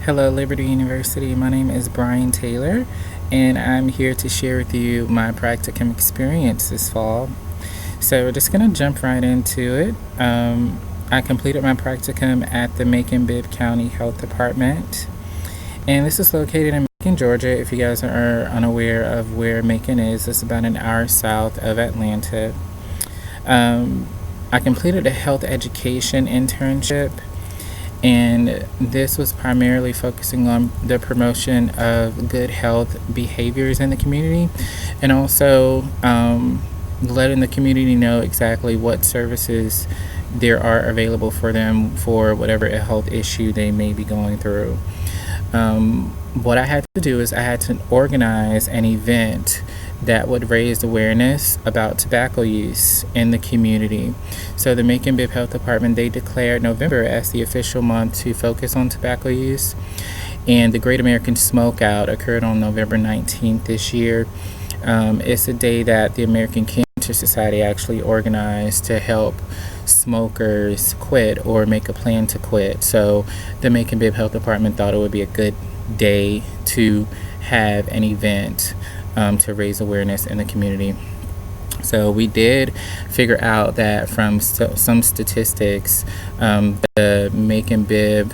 Hello, Liberty University. My name is Brian Taylor, and I'm here to share with you my practicum experience this fall. So we're just going to jump right into it. I completed my practicum at the Macon-Bibb County Health Department, and this is located in Macon, Georgia. If you guys are unaware of where Macon is, it's about an hour south of Atlanta. I completed a health education internship, and this was primarily focusing on the promotion of good health behaviors in the community, and also letting the community know exactly what services there are available for them for whatever health issue they may be going through. What I had to do is I had to organize an event that would raise awareness about tobacco use in the community. So the Macon-Bibb Health Department, they declared November as the official month to focus on tobacco use, and the Great American Smokeout occurred on November 19th this year. It's a day that the American Cancer Society actually organized to help smokers quit or make a plan to quit. So the Macon-Bibb Health Department thought it would be a good day to have an event to raise awareness in the community. So we did figure out that from some statistics, the Macon-Bibb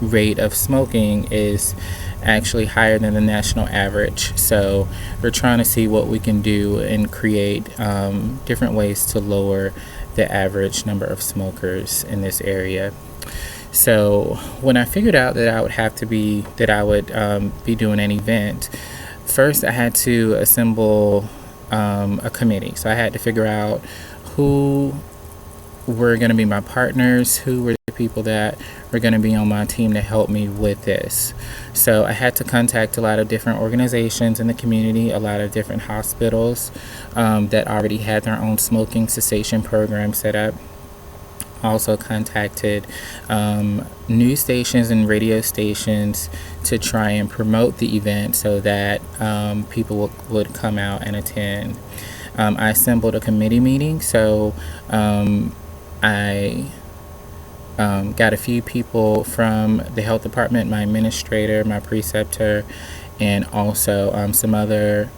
rate of smoking is actually higher than the national average. So we're trying to see what we can do and create different ways to lower the average number of smokers in this area. So when I figured out that I would be doing an event, first I had to assemble a committee. So I had to figure out who were going to be my partners, who were the people that were going to be on my team to help me with this. So I had to contact a lot of different organizations in the community, a lot of different hospitals that already had their own smoking cessation program set up. Also contacted news stations and radio stations to try and promote the event so that people would come out and attend. I assembled a committee meeting, so I got a few people from the health department, my administrator, my preceptor, and also some other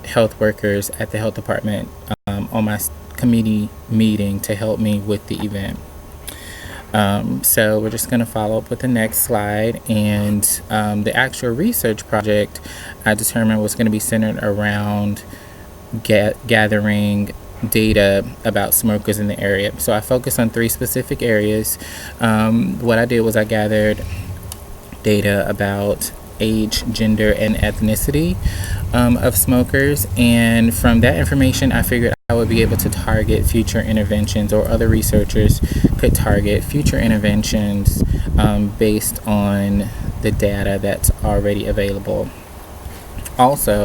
health workers at the health department on my committee meeting to help me with the event. So we're just going to follow up with the next slide, and the actual research project I determined was going to be centered around gathering data about smokers in the area. So I focused on 3 specific areas. What I did was I gathered data about age, gender, and ethnicity of smokers, and from that information I figured I would be able to target future interventions, or other researchers could target future interventions based on the data that's already available. Also,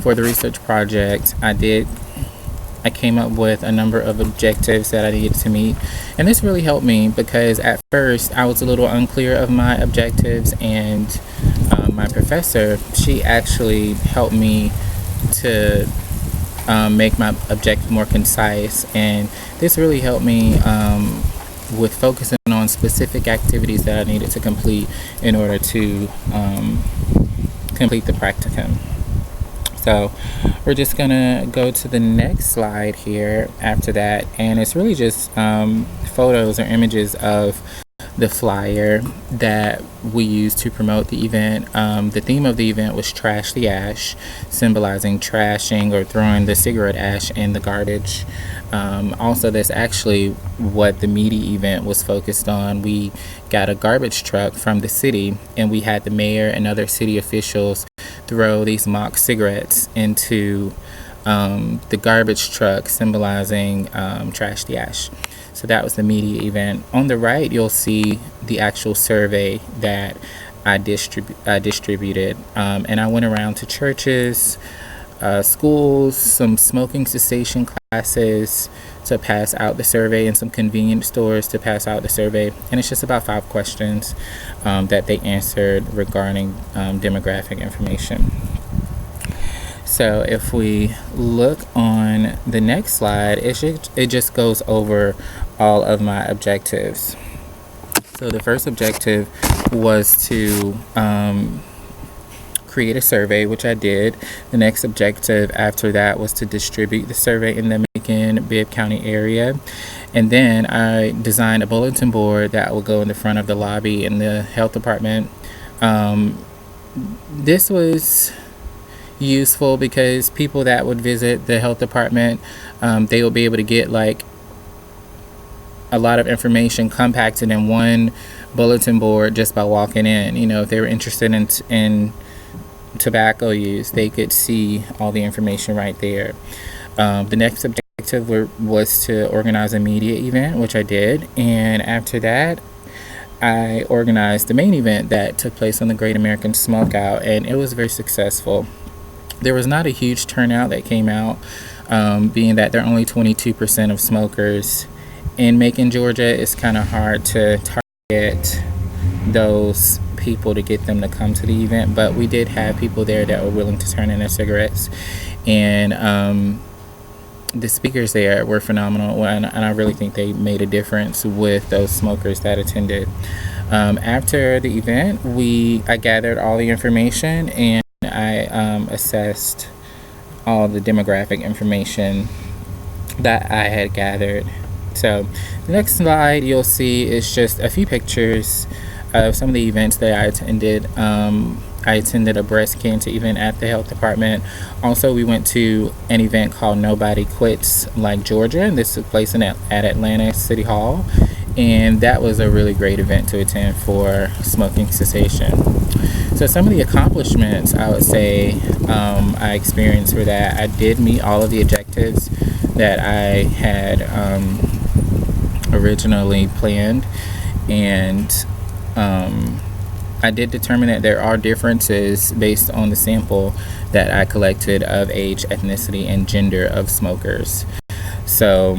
for the research project, I came up with a number of objectives that I needed to meet, and this really helped me because at first I was a little unclear of my objectives, and my professor, she actually helped me to make my objective more concise, and this really helped me with focusing on specific activities that I needed to complete in order to complete the practicum. So we're just gonna go to the next slide here after that, and it's really just photos or images of the flyer that we used to promote the event. The theme of the event was Trash the Ash, symbolizing trashing or throwing the cigarette ash in the garbage. Also, that's actually what the media event was focused on. We got a garbage truck from the city, and we had the mayor and other city officials throw these mock cigarettes into the garbage truck, symbolizing Trash the Ash. So that was the media event. On the right, you'll see the actual survey that I distributed, and I went around to churches, schools, some smoking cessation classes to pass out the survey, and some convenience stores to pass out the survey. And it's just about 5 questions that they answered regarding demographic information. So if we look on the next slide, it just goes over all of my objectives. So the first objective was to create a survey, which I did. The next objective after that was to distribute the survey in the Macon-Bibb County area. And then I designed a bulletin board that will go in the front of the lobby in the health department. This was useful because people that would visit the health department, they will be able to get like a lot of information compacted in one bulletin board just by walking in. You know, if they were interested in tobacco use, they could see all the information right there. The next objective was to organize a media event, which I did, and after that I organized the main event that took place on the Great American Smokeout, and it was very successful. There was not a huge turnout that came out, being that there are only 22% of smokers in Macon, Georgia. It's kind of hard to target those people to get them to come to the event, but we did have people there that were willing to turn in their cigarettes, and the speakers there were phenomenal, and I really think they made a difference with those smokers that attended. After the event, I gathered all the information, and I assessed all the demographic information that I had gathered. So the next slide you'll see is just a few pictures of some of the events that I attended. I attended a breast cancer event at the health department. Also, we went to an event called Nobody Quits Like Georgia, and this took place at Atlanta City Hall, and that was a really great event to attend for smoking cessation. So some of the accomplishments I would say I experienced were that I did meet all of the objectives that I had originally planned, and I did determine that there are differences based on the sample that I collected of age, ethnicity, and gender of smokers. So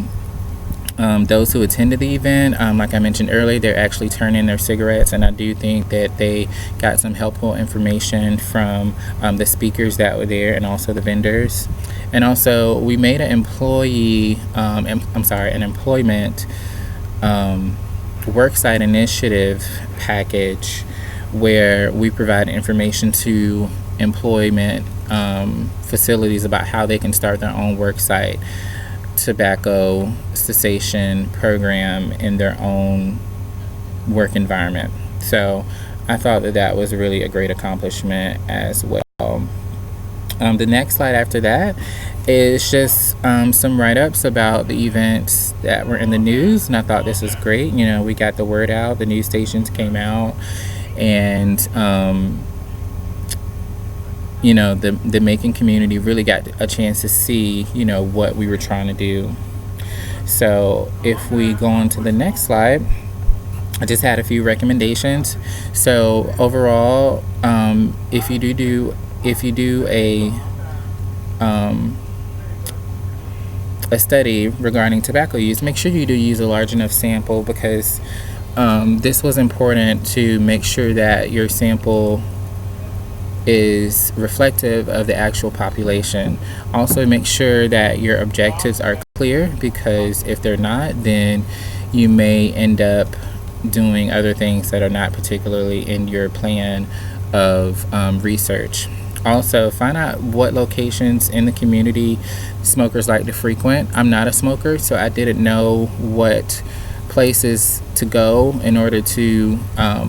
those who attended the event, like I mentioned earlier, they're actually turning their cigarettes, and I do think that they got some helpful information from the speakers that were there and also the vendors. And also we made an employment worksite initiative package where we provide information to employment facilities about how they can start their own worksite tobacco cessation program in their own work environment. So I thought that was really a great accomplishment as well. The next slide after that is just some write-ups about the events that were in the news, and I thought this was great. You know, we got the word out, the news stations came out, and you know, the Macon community really got a chance to see, you know, what we were trying to do. So if we go on to the next slide, I just had a few recommendations. So overall, if you do a study regarding tobacco use, make sure you do use a large enough sample, because this was important to make sure that your sample is reflective of the actual population. Also make sure that your objectives are clear, because if they're not, then you may end up doing other things that are not particularly in your plan of research. Also, find out what locations in the community smokers like to frequent. I'm not a smoker, so I didn't know what places to go in order to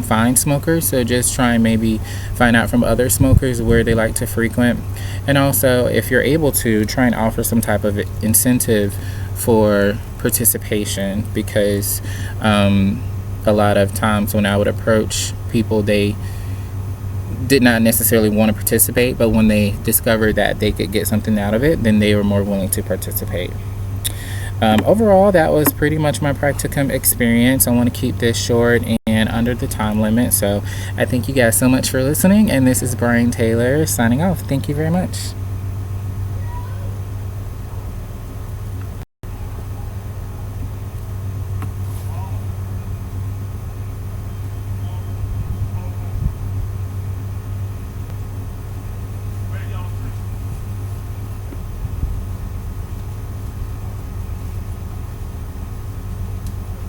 find smokers. So just try and maybe find out from other smokers where they like to frequent. And also, if you're able to, try and offer some type of incentive for participation, because a lot of times when I would approach people, they did not necessarily want to participate, but when they discovered that they could get something out of it, then they were more willing to participate. Overall, that was pretty much my practicum experience. I want to keep this short and under the time limit, so I thank you guys so much for listening, and this is Brian Taylor signing off. Thank you very much.